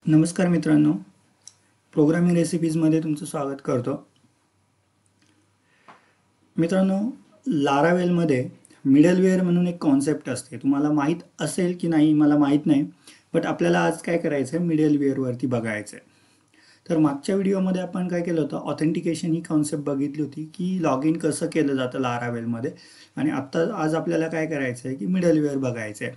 नमस्कार मित्रांनो, प्रोग्रामिंग रेसिपीजमध्ये तुमचं स्वागत करतो. मित्रांनो, लारावेलमध्ये मिडलवेअर म्हणून एक कॉन्सेप्ट असते. तुम्हाला माहीत असेल की नाही मला माहीत नाही, बट आपल्याला आज काय करायचं आहे, मिडलवेअरवरती बघायचं आहे. तर मागच्या व्हिडिओमध्ये आपण काय केलं होतं, ऑथेंटिकेशन ही कॉन्सेप्ट बघितली होती की लॉग इन कसं केलं जातं लारावेलमध्ये. आणि आज आपल्याला काय करायचं आहे की मिडलवेअर बघायचं आहे.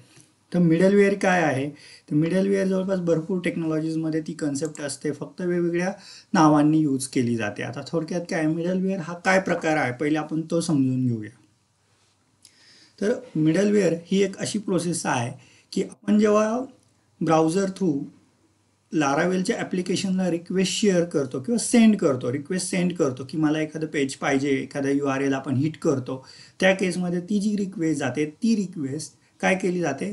तर मिडलवेअर काय आहे, तर मिडलवेअर जवळपास भरपूर टेक्नॉलॉजीजमध्ये ती कन्सेप्ट असते, फक्त वेगवेगळ्या नावांनी यूज केली जाते. आता थोडक्यात काय, मिडलवेअर हा काय प्रकार आहे पहिले आपण तो समजून घेऊया. तर मिडलवेअर ही एक अशी प्रोसेस आहे की आपण जेव्हा ब्राउझर थ्रू लारावेलच्या ॲप्लिकेशनला रिक्वेस्ट शेअर करतो किंवा रिक्वेस्ट सेंड करतो की मला एखादं पेज पाहिजे, एखादा URL आपण हिट करतो, त्या केसमध्ये ती जी रिक्वेस्ट जाते ती रिक्वेस्ट काय केली जाते,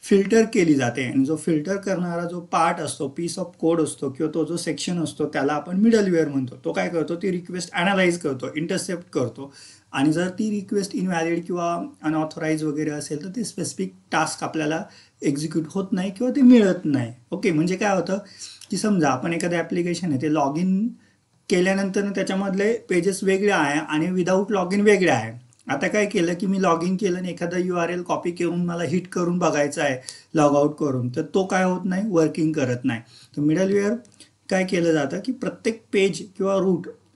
फिल्टर केली जाते. आणि जो फिल्टर करणारा जो पार्ट असतो, पीस ऑफ कोड असतो किंवा तो जो सेक्शन असतो त्याला आपण मिडलवेअर म्हणतो. तो काय करतो, ती रिक्वेस्ट ॲनालाइज करतो, इंटरसेप्ट करतो. आणि जर ती रिक्वेस्ट इनव्हॅलिड किंवा अनऑथोराइज वगैरे असेल तर ते स्पेसिफिक टास्क आपल्याला एक्झिक्यूट होत नाही किंवा ते मिळत नाही. ओके, म्हणजे काय होतं की समजा आपण एखादं ॲप्लिकेशन आहे ते लॉग इन केल्यानंतर त्याच्यामधले पेजेस वेगळे आहे आणि विदाऊट लॉग इन वेगळे आहे. आता काय केलं की मी लॉग इन केलं आणि एखादा URL कॉपी करून मला हिट करून बघायचा आहे लॉग आउट करून, तर तो काय होत नाही, वर्किंग करत नाही. तर मिडलवेअर काय केलं जातं की प्रत्येक पेज किंवा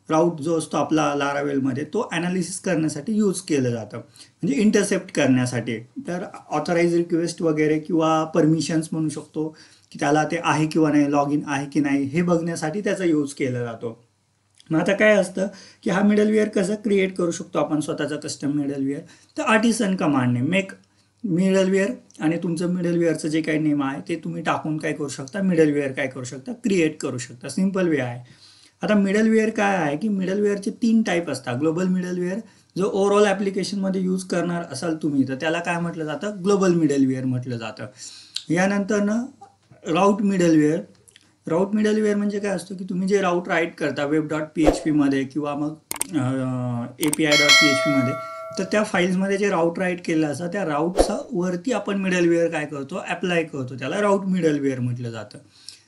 राऊट जो असतो आपला लारावेलमध्ये तो ॲनालिसिस करण्यासाठी यूज केलं जातं, म्हणजे इंटरसेप्ट करण्यासाठी. तर ऑथराईज रिक्वेस्ट वगैरे किंवा परमिशन्स म्हणू शकतो की त्याला ते आहे किंवा नाही, लॉग इन आहे की नाही हे बघण्यासाठी त्याचा यूज केला जातो. मग आता काय असतं की हा मिडलवेअर कसं क्रिएट करू शकतो आपण स्वतःचा कस्टम मिडलवेअर, तर आर्टिसन कमांडने मेक मिडलवेअर आणि तुमचं मिडलवेअरचं जे काही नेम आहे ते तुम्ही टाकून काय करू शकता, मिडलवेअर काय करू शकता, क्रिएट करू शकता. सिंपल वे आहे. आता मिडलवेअर काय आहे की मिडलवेअरचे 3 टाईप असतात. ग्लोबल मिडलवेअर जो ओव्हरऑल ॲप्लिकेशनमध्ये यूज करणार असाल तुम्ही तर त्याला काय म्हटलं जातं, ग्लोबल मिडलवेअर म्हटलं जातं. यानंतर ना राऊट मिडलवेअर म्हणजे काय असतं की तुम्ही जे राऊट राईट करता web.php मध्ये किंवा मग API.php मध्ये, तर त्या फाईल्समध्ये जे राऊट राईट केलं असतं त्या राऊटचा वरती आपण मिडलवेअर काय करतो, अप्लाय करतो, त्याला राऊट मिडलवेअर म्हटलं जातं.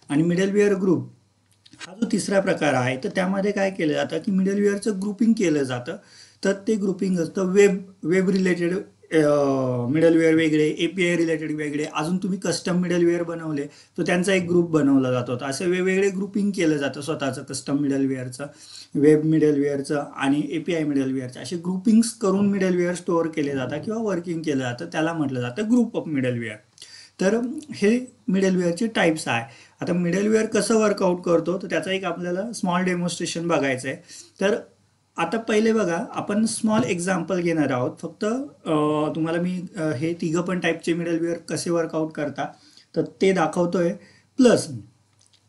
आणि मिडलवेअर ग्रुप हा जो तिसरा प्रकार आहे, तर त्यामध्ये काय केलं जातं की मिडलवेअरचं ग्रुपिंग केलं जातं. तर ते ग्रुपिंग असतं वेब रिलेटेड मिडलवेअर वेगळे, API रिलेटेड वेगळे, अजून तुम्ही कस्टम मिडलवेअर बनवले तर त्यांचा एक ग्रुप बनवला जातो. असे वेगवेगळे ग्रुपिंग केलं जातं स्वतःचं कस्टम मिडलवेअरचं, वेब मिडलवेअरचं आणि API मिडलवेअरचं. असे ग्रुपिंग्स करून मिडलवेअर स्टोअर केले जातात किंवा वर्किंग केलं जातं, त्याला म्हटलं जातं ग्रुप ऑफ मिडलवेअर. तर हे मिडलवेअरचे टाईप्स आहे. आता मिडलवेअर कसं वर्कआउट करतो तर त्याचा एक आपल्याला स्मॉल डेमॉन्स्ट्रेशन बघायचं आहे. तर आता पहिले बघा, आपण स्मॉल एक्झाम्पल घेणार आहोत. फक्त तुम्हाला मी हे तिघं पण टाईपचे मिडलवेअर कसे वर्कआउट करता तर ते दाखवतोय. प्लस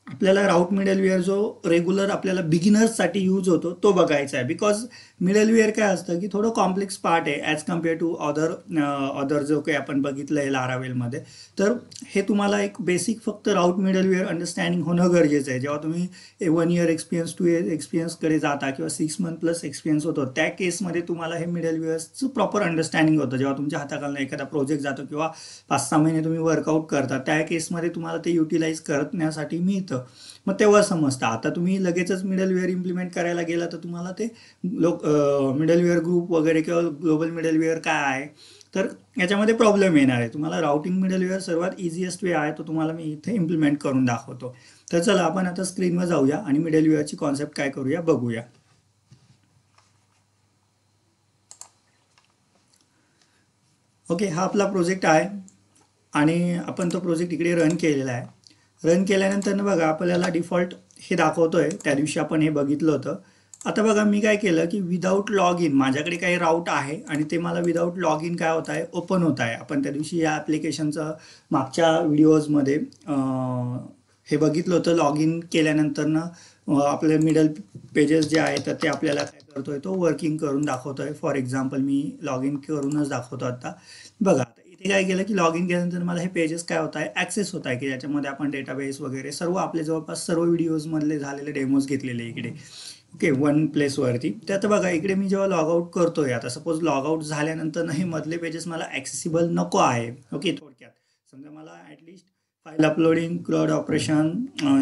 आपल्याला राऊट मिडलवेअर जो रेग्युलर आपल्याला बिगिनर्ससाठी यूज होतो तो बघायचा आहे. बिकॉज मिडलवेअर काय असतं की थोडं कॉम्प्लेक्स पार्ट आहे ॲज कम्पेअर टू अदर जो काही आपण बघितलं आहे लारावेलमध्ये. तर हे तुम्हाला एक बेसिक फक्त राऊट मिडलवेअर अंडरस्टँडिंग होणं गरजेचं आहे. जेव्हा तुम्ही 1 इयर एक्सपिरियन्स 2 इयर एक्सपिरियन्सकडे जाता किंवा 6 मंथ प्लस एक्सपिरियन्स होतो, त्या केसमध्ये तुम्हाला हे मिडलवेअर्सचं प्रॉपर अंडरस्टँडिंग होतं. जेव्हा तुमच्या हाताखालनं एखादा प्रोजेक्ट जातो किंवा 5-6 महिने तुम्ही वर्कआउट करता, त्या केसमध्ये तुम्हाला ते युटिलाइज करण्यासाठी मिळतं. मग तेव्हा समजतं. आता तुम्ही लगेचच मिडलवेअर इम्प्लिमेंट करायला गेला तर तुम्हाला ते मिडलवेअर ग्रुप वगैरे किंवा ग्लोबल मिडलवेअर काय आहे तर याच्यामध्ये प्रॉब्लेम येणार आहे. तुम्हाला राउटिंग मिडलवेअर सर्वात इझिएस्ट वे आहे, तो तुम्हाला मी इथे इम्प्लिमेंट करून दाखवतो. तर चला आपण आता स्क्रीनवर जाऊया आणि मिडलवेअरची कॉन्सेप्ट काय करूया बघूया. ओके, हा आपला प्रोजेक्ट आहे आणि आपण तो प्रोजेक्ट इकडे रन केलेला आहे. रन केल्यानंतर ना बघा, आपल्याला डिफॉल्ट हे दाखवतोय, त्या दिवशी आपण हे बघितलं होतं. आता बघा मी काय केलं की विदाऊट लॉग इन माझ्याकडे काही राऊट आहे आणि ते मला विदाऊट लॉग इन काय होत आहे, ओपन होत आहे. आपण त्या दिवशी या ॲप्लिकेशनचं मागच्या व्हिडिओजमध्ये हे बघितलं होतं. लॉग इन केल्यानंतर ना आपले मिडल पेजेस जे आहेत तर ते आपल्याला काय करतोय, तो वर्किंग करून दाखवतोय. For example me log in करूनच दाखवतो आता. बघा आता इथे काय केलं की लॉग इन केल्यानंतर मला हे पेजेस काय होत आहे, ॲक्सेस होत आहे की ज्याच्यामध्ये आपण डेटाबेस वगैरे सर्व आपले जवळपास सर्व व्हिडिओजमधले झालेले डेमोज घेतलेले इकडे. ओके, वन प्लेसवरती. तर आता बघा इकडे मी जेव्हा लॉग आउट करतोय, आता सपोज लॉग आउट झाल्यानंतर ना हे मधले पेजेस मला ॲक्सेसिबल नको आहे. ओके, थोडक्यात समजा मला at least file uploading, CRUD operation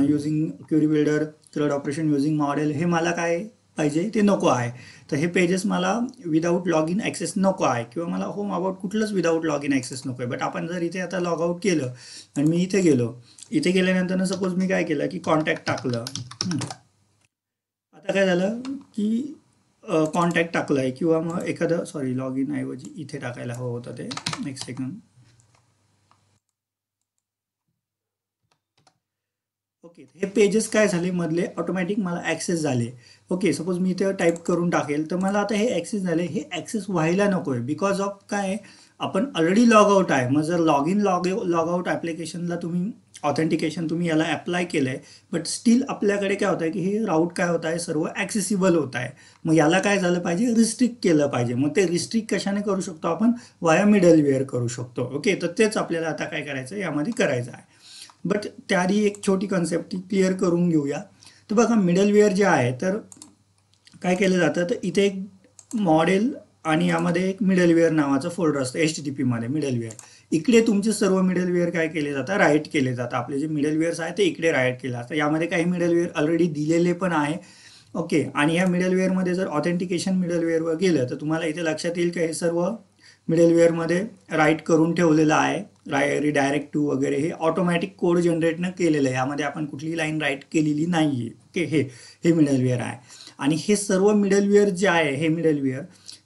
using query builder, CRUD operation using model, हे मला काय पाहिजे ते नको आहे. तर हे पेजेस मला विदाऊट लॉग इन ॲक्सेस नको आहे, किंवा मला होम अबाउट कुठलंच विदाऊट लॉग इन ॲक्सेस नको आहे. बट आपण जर इथे आता लॉग आउट केलं आणि मी इथे गेलो, इथे गेल्यानंतर सपोज मी काय केलं की कॉन्टॅक्ट टाकलं. आता काय झालं की कॉन्टॅक्ट टाकलं आहे, किंवा मग एखादं सॉरी लॉग इन ऐवजी इथे टाकायला हवं होतं ते. Next second. ओके, हे पेजेस काय झाले मधले ऑटोमॅटिक मला ॲक्सेस झाले. ओके, सपोज मी इथे टाईप करून टाकेल तर मला आता हे ॲक्सेस झाले. हे ॲक्सेस व्हायला नको आहे, बिकॉज ऑफ काय, आपण ऑलरेडी लॉग आउट आहे. मग जर लॉग इन लॉग आउट ॲप्लिकेशनला तुम्ही ऑथेंटिकेशन तुम्ही याला अप्लाय केलं आहे, बट स्टील आपल्याकडे काय होतं आहे की हे राऊट काय होत आहे, सर्व ॲक्सेसिबल होत आहे. मग याला काय झालं पाहिजे, रिस्ट्रिक्ट केलं पाहिजे. मग ते रिस्ट्रिक्ट कशाने करू शकतो आपण, वाया मिडलवेअर करू शकतो. ओके, तर तेच आपल्याला आता काय करायचं, यामध्ये करायचं आहे. बट त्याआधी एक छोटी कन्सेप्ट क्लिअर करून घेऊया. तर बघा, मिडलवेअर जे आहे तर काय केलं जातं, तर इथे एक मॉडेल आणि यामध्ये एक मिडलवेअर नावाचं फोल्डर असतं HTTP मध्ये मिडलवेअर. इकडे तुमचे सर्व मिडलवेअर काय केले जातात, राईट केले जातात. आपले जे मिडलवेअर्स आहे ते इकडे राईट केले जातात. यामध्ये काही मिडलवेअर ऑलरेडी दिलेले पण आहे. ओके, आणि या मिडलवेअरमध्ये जर ऑथेंटिकेशन मिडलवेअरवर गेलं तर तुम्हाला इथे लक्षात येईल की हे सर्व मिडलवेअरमध्ये राईट करून ठेवलेलं आहे. रिडायरेक्ट टू वगैरे हे ऑटोमॅटिक कोड जनरेटनं केलेलं आहे. यामध्ये आपण कुठलीही लाईन राईट केलेली नाही आहे. ओके, हे मिडलवेअर आहे. आणि हे सर्व मिडलवेअर जे आहे, हे मिडलवेअर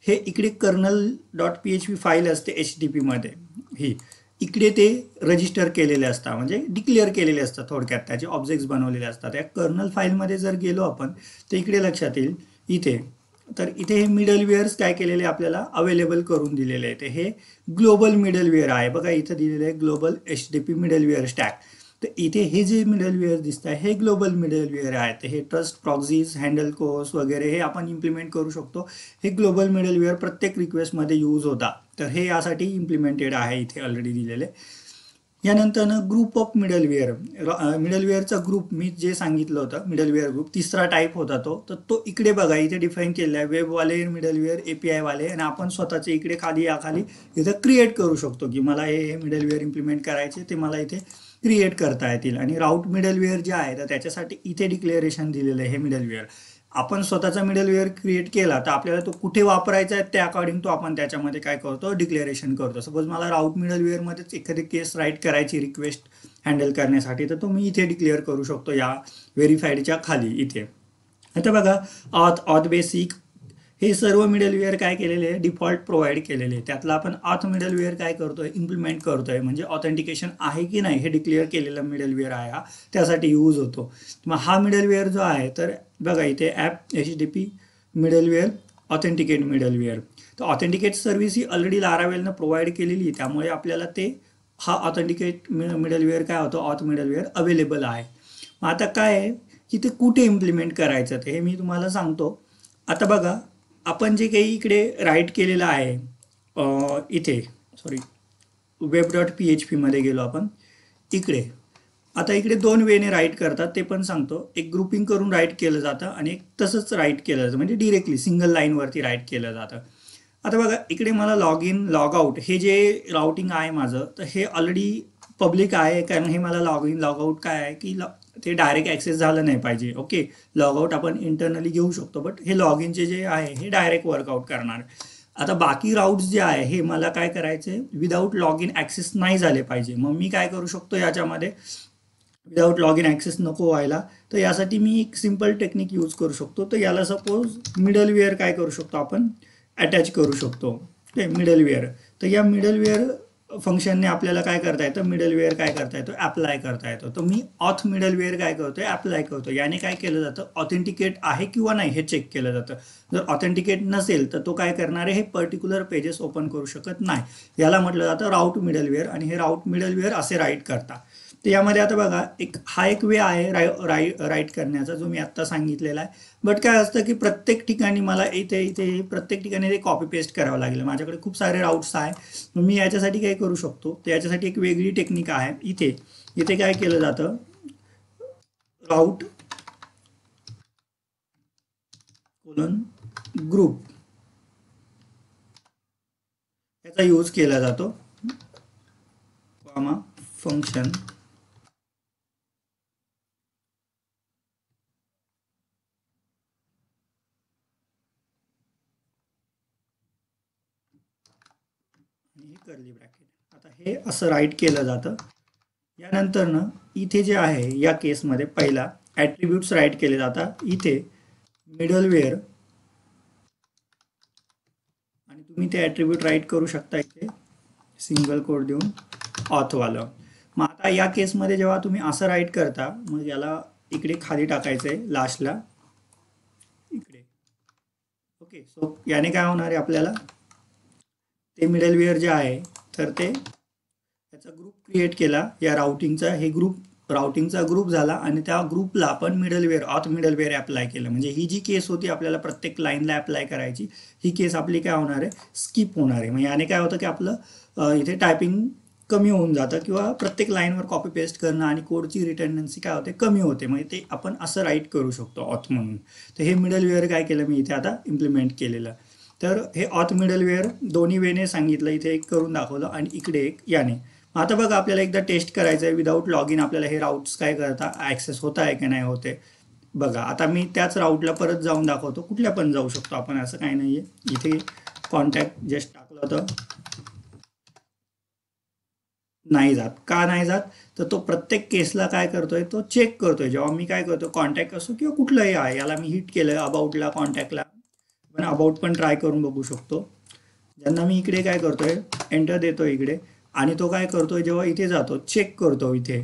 हे इकडे kernel.php फाईल असते HTTP मध्ये. ही इकडे ते रजिस्टर केलेले असतात, म्हणजे डिक्लेअर केलेले असतात. थोडक्यात त्याचे ऑब्जेक्ट्स बनवलेले असतात. या कर्नल फाईलमध्ये जर गेलो आपण तर इकडे लक्षात येईल इथे, तर इथे हे मिडलवेअर्स काय केलेले आपल्याला अवेलेबल करून दिलेले आहे. हे ग्लोबल मिडलवेअर आहे. बघा इथं दिलेलं आहे ग्लोबल HTTP मिडलवेअर स्टॅक. तर इथे हे जे मिडलवेअर दिसत आहे हे ग्लोबल मिडलवेअर आहे. तर हे ट्रस्ट प्रॉक्सीज, हँडल कोर्स वगैरे हे आपण इम्प्लिमेंट करू शकतो. हे ग्लोबल मिडलवेअर प्रत्येक रिक्वेस्टमध्ये यूज होता. तर हे यासाठी इम्प्लिमेंटेड आहे इथे ऑलरेडी दिलेले. यानंतर ग्रुप ऑफ मिडलवेअर, मिडलवेअरचा ग्रुप मी जे सांगितलं होतं, मिडलवेअर ग्रुप तिसरा टाईप होता तो. तर तो इकडे बघा इथे डिफाईन केलेला आहे. वेबवाले मिडलवेअर, API वाले, आणि आपण स्वतःचे इकडे खाली याखाली इथं क्रिएट करू शकतो की मला हे मिडलवेअर इम्प्लिमेंट करायचे, ते मला इथे क्रिएट करता येतील. आणि राऊट मिडलवेअर जे आहे तर त्याच्यासाठी इथे डिक्लेरेशन दिलेलं आहे. हे मिडलवेअर आपण स्वतःचा मिडलवेअर क्रिएट केला तर आपल्याला तो कुठे वापरायचा आहे त्या अकॉर्डिंग तो आपण त्याच्यामध्ये काय करतो, डिक्लेरेशन करतो. सपोज मला राऊट मिडलवेअरमध्येच एखादी केस राईट करायची रिक्वेस्ट हँडल करण्यासाठी, तर तो मी इथे डिक्लेअर करू शकतो या व्हेरीफाईडच्या खाली इथे. आता बघा, ऑथ बेसिक हे सर्व मिडलवेअर काय केलेले आहे, डिफॉल्ट प्रोव्हाइड केलेले आहे. त्यातला आपण ऑथ मिडलवेअर काय करतोय, इम्प्लिमेंट करतोय. म्हणजे ऑथेंटिकेशन आहे की नाही हे डिक्लेअर केलेला मिडलवेअर आहे हा, त्यासाठी यूज होतो. मग हा मिडलवेअर जो आहे तर बघा इथे app HTTP middleware, authenticate middleware. तर ऑथेंटिकेट सर्व्हिस ही ऑलरेडी लारावेलनं प्रोव्हाइड केलेली आहे. त्यामुळे आपल्याला ते हा ऑथेंटिकेट मिडलवेअर काय होतं, ऑथ मिडलवेअर अवेलेबल आहे. मग आता काय आहे की ते कुठे इम्प्लिमेंट करायचं ते हे मी तुम्हाला सांगतो. आता बघा, आपण जे काही इकडे राईट केलेलं आहे इथे सॉरी web.php मध्ये गेलो आपण इकडे. आता इकडे दोन वेने राईट करतात ते पण सांगतो. एक ग्रुपिंग करून राईट केलं जातं आणि एक तसंच राईट केलं जातं, म्हणजे डिरेक्टली सिंगल लाईनवरती राईट केलं जातं. आता बघा इकडे मला लॉग इन लॉग आउट हे जे राउटिंग आहे माझं, तर हे ऑलरेडी पब्लिक आहे. कारण हे मला लॉग इन लॉग आउट काय आहे की ते डायरेक्ट ॲक्सेस झालं नाही पाहिजे. ओके, लॉग आउट आपण इंटरनली घेऊ शकतो, बट हे लॉग इनचे जे आहे हे डायरेक्ट वर्कआउट करणार. आता बाकी राऊट्स जे आहे हे मला काय करायचे, विदाऊट लॉग इन ॲक्सेस नाही झाले पाहिजे. मग मी काय करू शकतो याच्यामध्ये, विदाऊट लॉग इन ॲक्सेस नको व्हायला, तर यासाठी मी एक सिम्पल टेक्निक यूज करू शकतो. तर याला सपोज मिडलवेअर काय करू शकतो आपण, अटॅच करू शकतो. Okay, middleware. तर या मिडलवेअर फंक्शनने आपल्याला काय करता येतं, मिडलवेअर काय करता येतो, अप्लाय करता येतो. तर मी ऑथ मिडलवेअर काय करतोय, अप्लाय करतो. याने काय केलं जातं, ऑथेंटिकेट आहे किंवा नाही हे चेक केलं जातं. जर ऑथेंटिकेट नसेल तर तो काय करणार आहे, हे पर्टिक्युलर पेजेस ओपन करू शकत नाही. याला म्हटलं जातं राऊट मिडलवेअर, आणि हे राऊट मिडलवेअर असे राईट करता. तर यामध्ये आता बघा हा एक वे आहे राईट करण्याचा जो मी आत्ता सांगितलेला आहे. बट काय असतं की प्रत्येक ठिकाणी मला इथे इथे प्रत्येक ठिकाणी ते कॉपी पेस्ट करावं लागेल. माझ्याकडे खूप सारे राऊट्स आहे. मग मी याच्यासाठी काय करू शकतो, तर याच्यासाठी एक वेगळी टेक्निक आहे. इथे इथे काय केलं जातं, राऊट कोलन ग्रुप याचा यूज केला जातो, फंक्शन हे कर्ली ब्रॅकेट. आता हे असं राईट केलं जातं. यानंतर ना इथे जे आहे या केसमध्ये पहिला ॲट्रिब्यूट्स राईट केले जातात. इथे मिडलवेअर आणि तुम्ही ते ॲट्रिब्यूट राईट करू शकता इथे सिंगल कोड देऊन ऑथवालं. मग आता या केसमध्ये जेव्हा तुम्ही असं राईट करता मग याला इकडे खाली टाकायचं आहे लास्टला इकडे. ओके, सो याने काय होणार आहे आपल्याला ते मिडलवेअर जे आहे तर ते त्याचा ग्रुप क्रिएट केला या राउटिंगचा. हे राउटिंगचा ग्रुप झाला आणि त्या ग्रुपला आपण ऑथ मिडलवेअर अप्लाय केलं. म्हणजे ही जी केस होती आपल्याला प्रत्येक लाईनला अप्लाय करायची, ही केस आपली काय होणार आहे स्किप होणार आहे. मग याने काय होतं की आपलं इथे टायपिंग कमी होऊन जातं किंवा प्रत्येक लाईनवर कॉपी पेस्ट करणं आणि कोडची रिटर्डन्सी काय होते कमी होते. मग ते आपण असं राईट करू शकतो ऑथ म्हणून. तर हे मिडलवेअर काय केलं मी इथे आता इम्प्लिमेंट केलेलं. तर हे ऑथ मिडलवेअर दोन्ही वेने सांगितलं, इथे एक करून दाखवलं आणि इकडे एक याने. आता बघा आपल्याला एकदा टेस्ट करायचं आहे विदाऊट लॉग इन आपल्याला हे राऊट्स काय करता ॲक्सेस होत आहे की नाही होते बघा. आता मी त्याच राऊटला परत जाऊन दाखवतो. कुठल्या पण जाऊ शकतो आपण, असं काही नाही आहे. इथे कॉन्टॅक्ट जस्ट टाकलं होतं, नाही जात. का नाही जात तर तो प्रत्येक केसला काय करतोय तो चेक करतोय. जेव्हा मी काय करतो कॉन्टॅक्ट असो किंवा कुठलंही आहे याला मी हिट केलं अबाउटला कॉन्टॅक्टला, पण अबाउट पण ट्राय करून बघू शकतो. ज्यांना मी इकडे काय करतोय एंटर देतो इकडे आणि तो काय करतोय जेव्हा इथे जातो चेक करतो इथे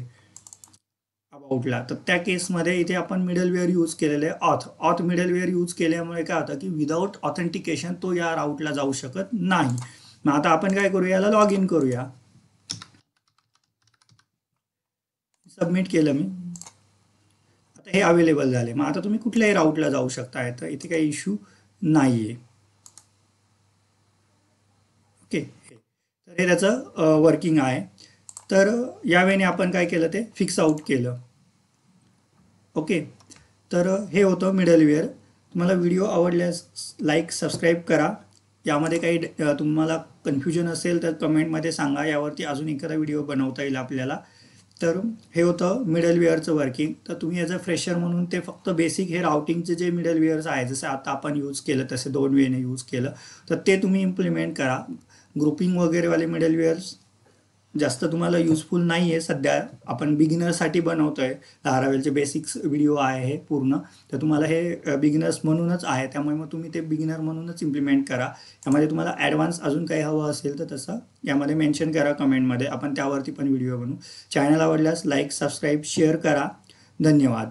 अबाउटला, तर त्या केसमध्ये इथे आपण मिडलवेअर यूज केलेलं आहे ऑथ मिडलवेअर यूज केल्यामुळे काय होतं की विदाऊट ऑथेंटिकेशन तो या राऊटला जाऊ शकत नाही. मग आता आपण काय करूया याला लॉग इन करूया. सबमिट केलं मी, आता हे अवेलेबल झाले. मग आता तुम्ही कुठल्याही राऊटला जाऊ शकता, तर इथे काही इश्यू नाही आहे. ओके, तर हे त्याचं वर्किंग आहे. तर यावेळी आपण काय केलं ते फिक्स आउट केलं. ओके, तर हे होतं मिडलवेअर. तुम्हाला व्हिडिओ आवडल्यास लाईक सबस्क्राईब करा. यामध्ये काही तुम्हाला कन्फ्युजन असेल तर कमेंटमध्ये सांगा, यावरती अजून एखादा व्हिडिओ बनवता येईल आपल्याला. तर हे होतं मिडलवेअरचं वर्किंग. तर तुम्ही ॲज अ फ्रेशर म्हणून ते फक्त बेसिक हे राउटिंगचे जे मिडलवेअर्स आहे जसं आता आपण यूज केलं तसे 2 वेने यूज केलं तर ते तुम्ही इम्प्लिमेंट करा. ग्रुपिंग वगैरेवाले मिडलवेअर्स जास्त तुम्हाला युजफुल नाही आहे सध्या. आपण बिगिनर्ससाठी बनवतो आहे. लारावेलचे बेसिक्स व्हिडिओ आहे हे पूर्ण, तर तुम्हाला हे बिगिनर्स म्हणूनच आहे. त्यामुळे मग तुम्ही ते बिगिनर म्हणूनच इम्प्लिमेंट करा. यामध्ये तुम्हाला ॲडव्हान्स अजून काही हवं असेल तर तसं यामध्ये मेन्शन करा कमेंटमध्ये, आपण त्यावरती पण व्हिडिओ बनवू. चॅनल आवडल्यास लाईक सबस्क्राईब शेअर करा. धन्यवाद.